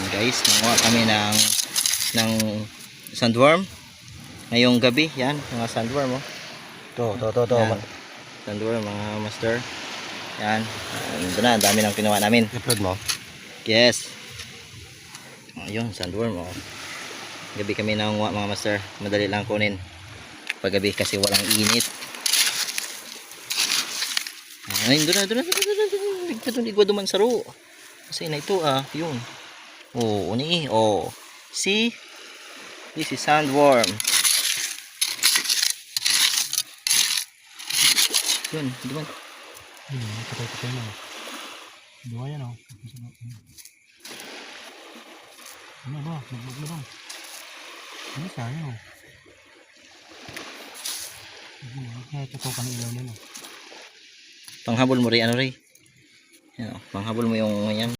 guys, nanguha kami ng sandworm ngayong gabi. Yan, mga sandworm oh. To. Yan, sandworm mga master. Yan, ito na, dami ng kinuha namin. I-upload mo? Yes. Ayun, sandworm oh. Gabi kami nanguha mga master. Madali lang kunin paggabi kasi walang init. Ay, doon na. Igwa duman saro. Kasi na ito yun. Oh, uni oh. See? This is sandworm. Yun, duman. Patay na. Dua yan oh. Ano ba? Magbog na ba? Ano sayang oh. Kaya tutukan ng ilaw nila. Panghabol mo rin ano rin. Yan, panghabol mo yung yan.